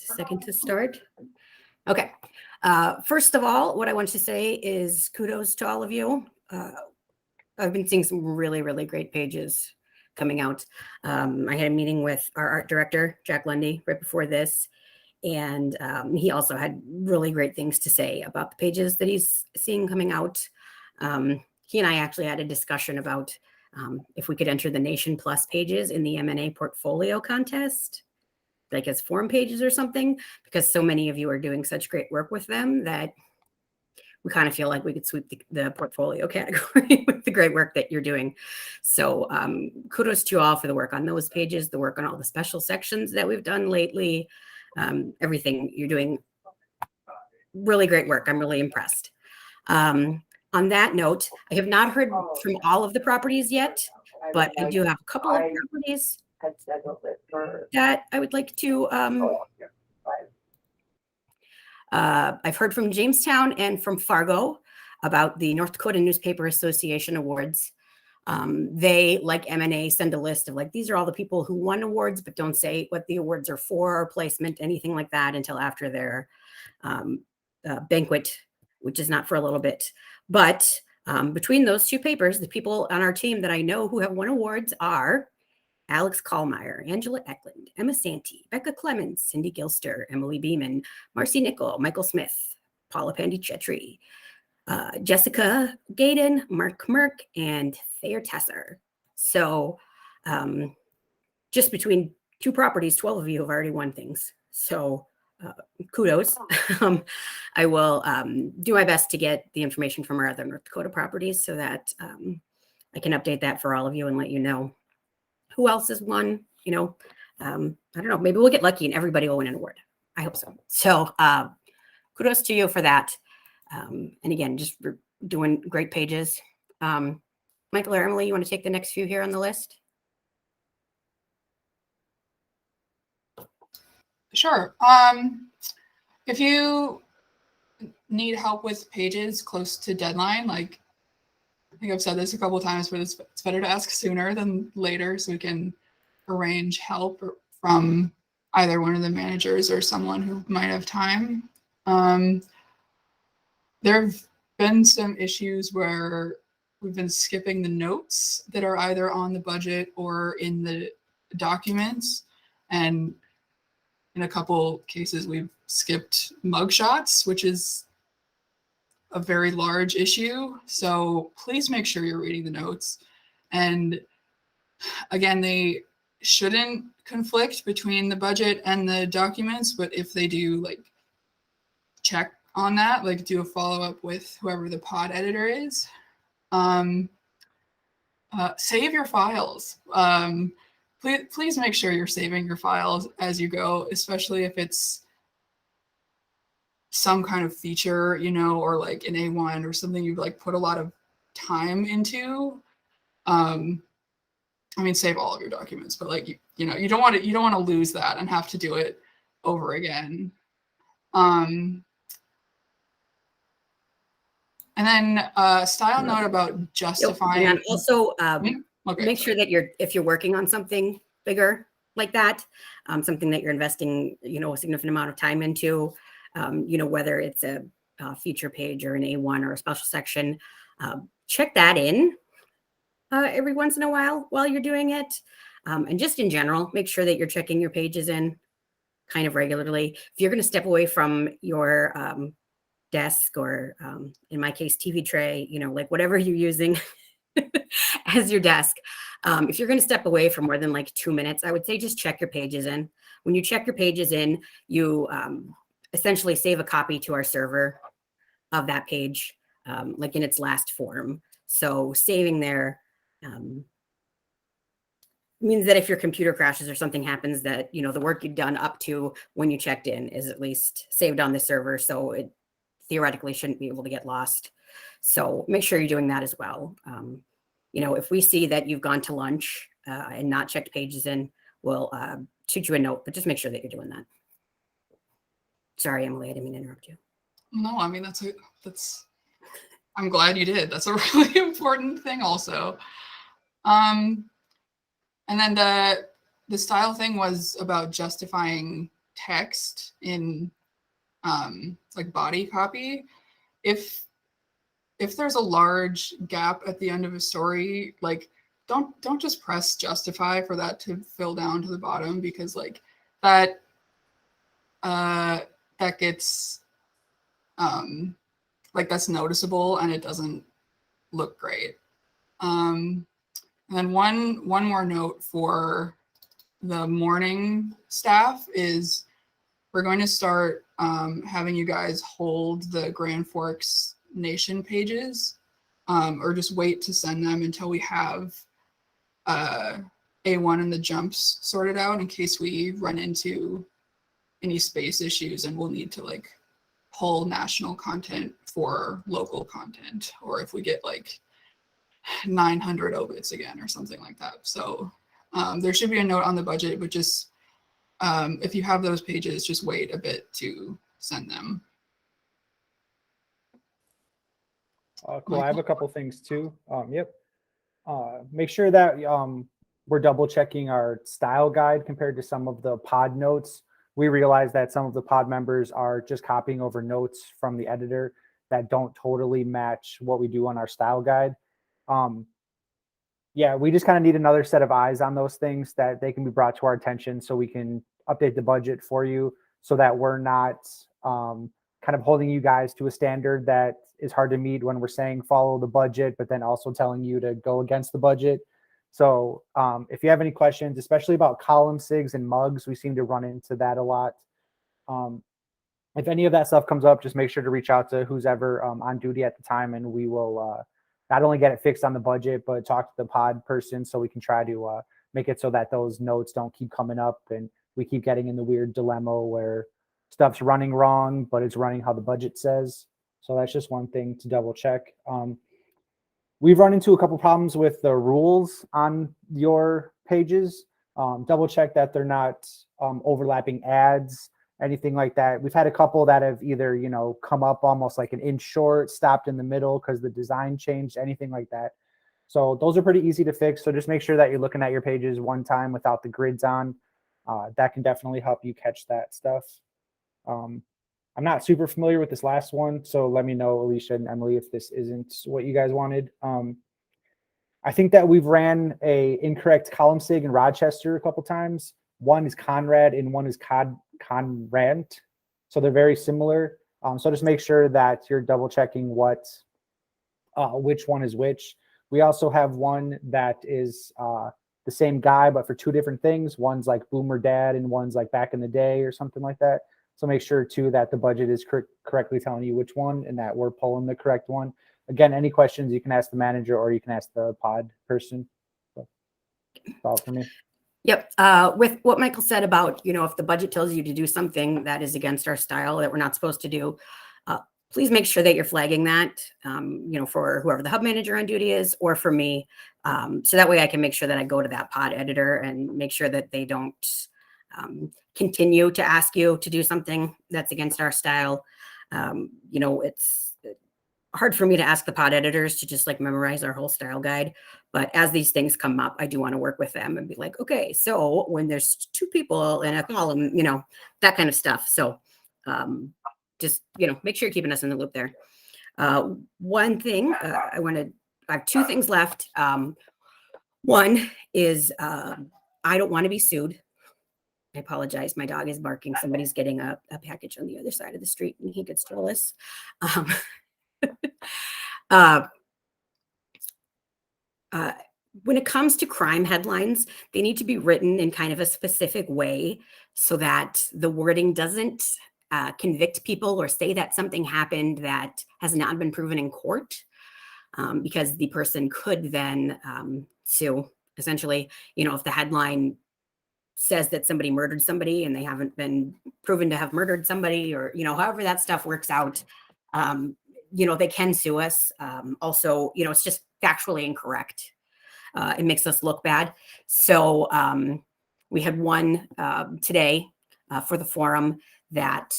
second to start. Okay. First of all, what I want to say is kudos to all of you. I've been seeing some really, really great pages coming out. I had a meeting with our art director, Jack Lundy, right before this. And he also had really great things to say about the pages that he's seeing coming out. He and I actually had a discussion about if we could enter the Nation Plus pages in the M&A portfolio contest, like as form pages or something, because so many of you are doing such great work with them that we kind of feel like we could sweep the portfolio category with the great work that you're doing. So kudos to you all for the work on those pages, the work on all the special sections that we've done lately, everything you're doing. Really great work. I'm really impressed. On that note, I have not heard from all of the properties yet, but I do have a couple of properties that I would like to. I've heard from Jamestown and from Fargo about the North Dakota Newspaper Association Awards. They, like M&A, send a list of like, these are all the people who won awards, but don't say what the awards are for or placement, anything like that until after their banquet, which is not for a little bit. But between those two papers, the people on our team that I know who have won awards are Alex Kallmeyer, Angela Eklund, Emma Santee, Becca Clemens, Cindy Gilster, Emily Beeman, Marcy Nickel, Michael Smith, Paula Pandichetri, Jessica Gaydon, Mark Merck, and Thayer Tesser. So just between two properties, 12 of you have already won things. So kudos. I will do my best to get the information from our other North Dakota properties so that I can update that for all of you and let you know who else has won. You know, I don't know, maybe we'll get lucky and everybody will win an award. I hope so. So kudos to you for that. And again, just doing great pages. Michael or Emily, you want to take the next few here on the list? Sure. If you need help with pages close to deadline, like I think I've said this a couple of times, but it's better to ask sooner than later so we can arrange help from either one of the managers or someone who might have time. There have been some issues where we've been skipping the notes that are either on the budget or in the documents. And in a couple cases, we've skipped mugshots, which is a very large issue. So please make sure you're reading the notes. And again, they shouldn't conflict between the budget and the documents, but if they do, like, check on that, like do a follow-up with whoever the pod editor is. Save your files. Please make sure you're saving your files as you go, especially if it's some kind of feature, you know, or like an A1 or something you've like put a lot of time into. I mean, save all of your documents, but like, you know, you don't want to lose that and have to do it over again. And then style note about justifying. And also okay, make sure that if you're working on something bigger like that, something that you're investing, you know, a significant amount of time into, you know, whether it's a feature page or an A1 or a special section, check that in every once in a while you're doing it. And just in general, make sure that you're checking your pages in kind of regularly. If you're going to step away from your desk or in my case, TV tray, you know, like whatever you're using as your desk. If you're going to step away for more than like 2 minutes, I would say just check your pages in. When you check your pages in, you essentially save a copy to our server of that page, like in its last form. So saving there means that if your computer crashes or something happens, that, you know, the work you've done up to when you checked in is at least saved on the server. So it theoretically shouldn't be able to get lost. So make sure you're doing that as well. You know, if we see that you've gone to lunch and not checked pages in, we'll shoot you a note, but just make sure that you're doing that. Sorry, Emily, I didn't mean to interrupt you. No, I mean, that's, I'm glad you did. That's a really important thing also. And then the style thing was about justifying text in like body copy, if there's a large gap at the end of a story, like don't just press justify for that to fill down to the bottom, because like that that gets like that's noticeable and it doesn't look great. And then one more note for the morning staff is we're going to start having you guys hold the Grand Forks Nation pages, or just wait to send them until we have A1 and the jumps sorted out, in case we run into any space issues and we'll need to like pull national content for local content, or if we get like 900 obits again or something like that. So there should be a note on the budget, but just if you have those pages, just wait a bit to send them. Cool. I have a couple things too. Yep. Make sure that we're double checking our style guide compared to some of the pod notes. We realize that some of the pod members are just copying over notes from the editor that don't totally match what we do on our style guide. Yeah, we just kind of need another set of eyes on those things, that they can be brought to our attention so we can update the budget for you, so that we're not kind of holding you guys to a standard that is hard to meet when we're saying follow the budget, but then also telling you to go against the budget. So if you have any questions, especially about column sigs and mugs, we seem to run into that a lot. If any of that stuff comes up, just make sure to reach out to who's ever on duty at the time, and we will not only get it fixed on the budget, but talk to the pod person so we can try to make it so that those notes don't keep coming up and we keep getting in the weird dilemma where stuff's running wrong, but it's running how the budget says. So that's just one thing to double check. We've run into a couple problems with the rules on your pages. Double check that they're not overlapping ads, anything like that. We've had a couple that have either, come up almost like an inch short, stopped in the middle because the design changed, anything like that. So those are pretty easy to fix. So just make sure that you're looking at your pages one time without the grids on. That can definitely help you catch that stuff. I'm not super familiar with this last one, so let me know, Alicia and Emily, if this isn't what you guys wanted. I think that we've ran a incorrect column sig in Rochester a couple times. One is Conrad and one is Conrant. So they're very similar. So just make sure that you're double checking which one is which. We also have one that is the same guy, but for two different things. One's like Boomer Dad and one's like Back in the Day or something like that. So make sure too that the budget is correctly telling you which one and that we're pulling the correct one. Again, any questions you can ask the manager or you can ask the pod person. So that's all for me. Yep. With what Michael said about, if the budget tells you to do something that is against our style that we're not supposed to do, please make sure that you're flagging that, for whoever the hub manager on duty is, or for me. So that way I can make sure that I go to that pod editor and make sure that they don't continue to ask you to do something that's against our style. It's hard for me to ask the pod editors to just like memorize our whole style guide. But as these things come up, I do want to work with them and be like, okay, so when there's two people in a column, that kind of stuff. So just, make sure you're keeping us in the loop there. One thing I have two things left. One is I don't want to be sued. I apologize. My dog is barking. Somebody's getting a package on the other side of the street and he could steal this. When it comes to crime headlines, they need to be written in kind of a specific way so that the wording doesn't convict people or say that something happened that has not been proven in court, because the person could then sue. Essentially, if the headline says that somebody murdered somebody and they haven't been proven to have murdered somebody, or however that stuff works out, they can sue us. Also, it's just factually incorrect. It makes us look bad. So we had one today for the forum that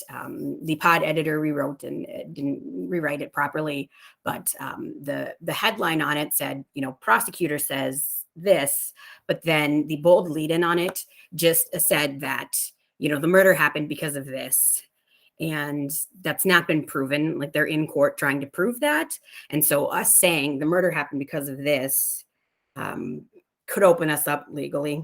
the pod editor rewrote and didn't rewrite it properly, but the headline on it said, prosecutor says this, but then the bold lead in on it just said that the murder happened because of this. And that's not been proven. Like, they're in court trying to prove that. And so us saying the murder happened because of this could open us up legally.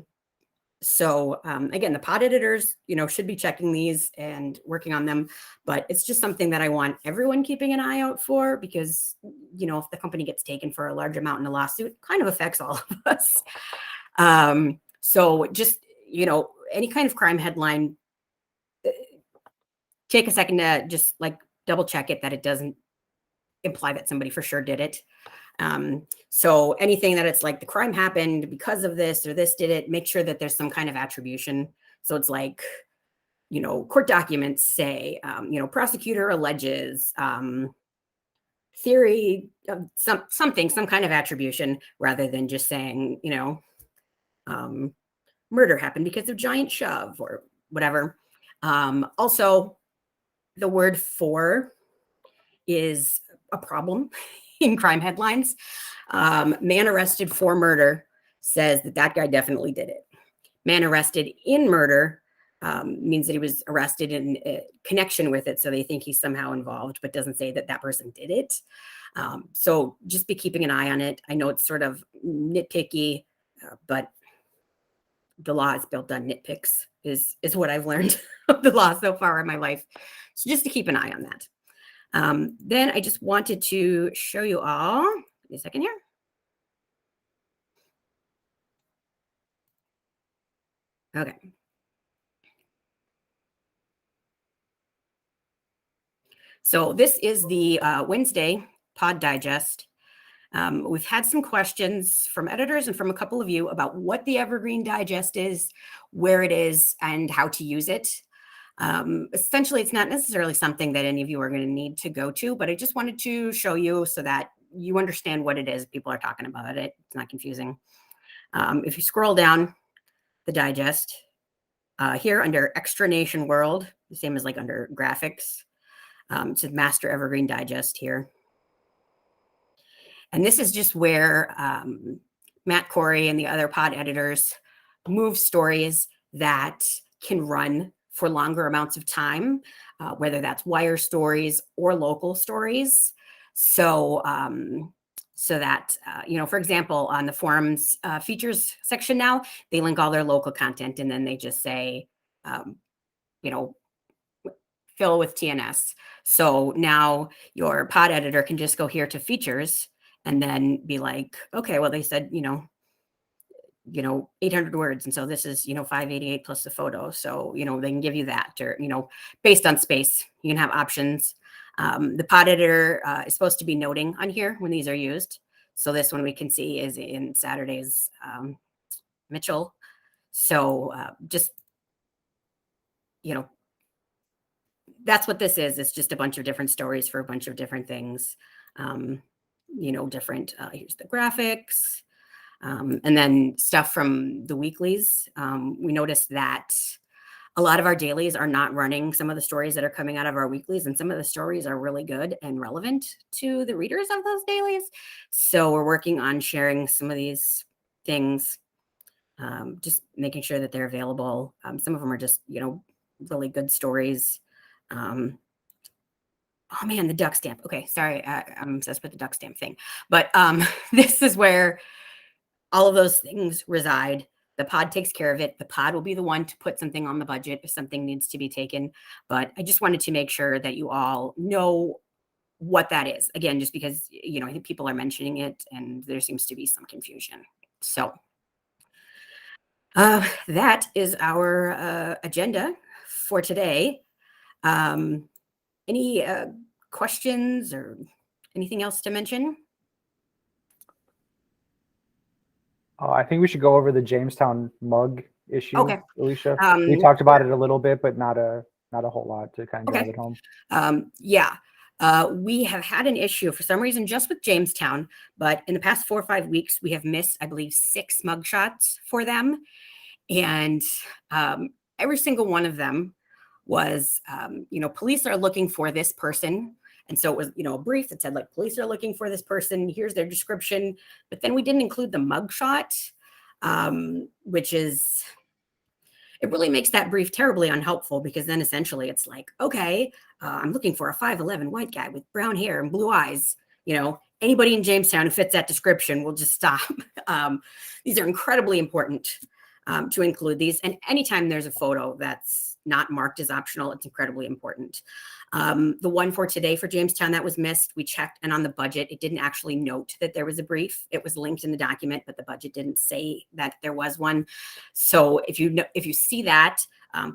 So again, the pod editors, should be checking these and working on them. But it's just something that I want everyone keeping an eye out for, because, if the company gets taken for a large amount in a lawsuit, it kind of affects all of us. So just, any kind of crime headline, take a second to just like double check it, that it doesn't imply that somebody for sure did it. So anything that it's like the crime happened because of this or this did it, make sure that there's some kind of attribution. So it's like, court documents say, prosecutor alleges, theory of some kind of attribution, rather than just saying, murder happened because of giant shove or whatever. Also, the word "for" is a problem in crime headlines. Man arrested for murder says that guy definitely did it. Man arrested in murder means that he was arrested in connection with it, so they think he's somehow involved, but doesn't say that person did it. So just be keeping an eye on it. I know it's sort of nitpicky, but the law is built on nitpicks, is what I've learned of the law so far in my life. So just to keep an eye on that. Then I just wanted to show you all, give me a second here. Okay. So this is the Wednesday Pod Digest. We've had some questions from editors and from a couple of you about what the Evergreen Digest is, where it is, and how to use it. Essentially, it's not necessarily something that any of you are going to need to go to, but I just wanted to show you so that you understand what it is. People are talking about it. It's not confusing. If you scroll down the digest, here under Extra Nation World, the same as like under graphics, it says Master Evergreen Digest here. And this is just where Matt Corey and the other pod editors move stories that can run for longer amounts of time, whether that's wire stories or local stories. So, so that, for example, on the forums features section now, they link all their local content, and then they just say, fill with TNS. So now your pod editor can just go here to features and then be like, okay, well, they said, 800 words. And so this is, 588 plus the photo. So, they can give you that, or, based on space, you can have options. The pod editor is supposed to be noting on here when these are used. So this one we can see is in Saturday's Mitchell. So just, that's what this is. It's just a bunch of different stories for a bunch of different things. Different, here's the graphics. And then stuff from the weeklies. We noticed that a lot of our dailies are not running some of the stories that are coming out of our weeklies, and some of the stories are really good and relevant to the readers of those dailies. So we're working on sharing some of these things, just making sure that they're available. Some of them are just, really good stories. Oh man, the duck stamp. Okay, sorry, I'm obsessed with the duck stamp thing. But this is where all of those things reside. The pod takes care of it. The pod will be the one to put something on the budget if something needs to be taken. But I just wanted to make sure that you all know what that is. Again, just because, I think people are mentioning it and there seems to be some confusion. So that is our agenda for today. Any questions or anything else to mention? I think we should go over the Jamestown mug issue, Okay. Alicia. We talked about it a little bit, but not a whole lot to kind of drive it home. Yeah. We have had an issue for some reason just with Jamestown, but in the past 4 or 5 weeks, we have missed, I believe, 6 mugshots for them. And every single one of them was, police are looking for this person. And so it was, a brief that said, like, police are looking for this person. Here's their description. But then we didn't include the mugshot, which is, it really makes that brief terribly unhelpful, because then essentially it's like, okay, I'm looking for a 5'11" white guy with brown hair and blue eyes. You know, anybody in Jamestown who fits that description will just stop. These are incredibly important to include these. And anytime there's a photo that's not marked as optional, it's incredibly important. The one for today for Jamestown that was missed, we checked, and on the budget, it didn't actually note that there was a brief. It was linked in the document, but the budget didn't say that there was one. So if you see that,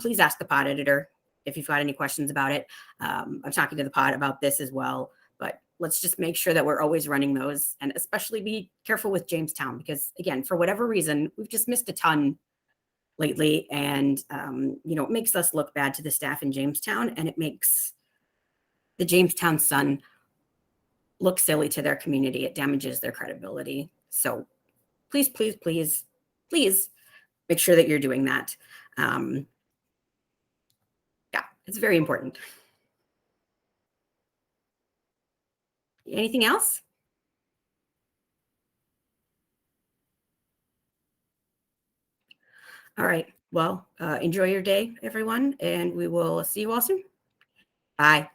please ask the pod editor if you've got any questions about it. I'm talking to the pod about this as well, but let's just make sure that we're always running those, and especially be careful with Jamestown, because again, for whatever reason, we've just missed a ton lately, and it makes us look bad to the staff in Jamestown, and it makes the Jamestown Sun look silly to their community. It damages their credibility. So please, please, please, please make sure that you're doing that. Yeah, it's very important. Anything else? All right. Well, enjoy your day, everyone, and we will see you all soon. Bye.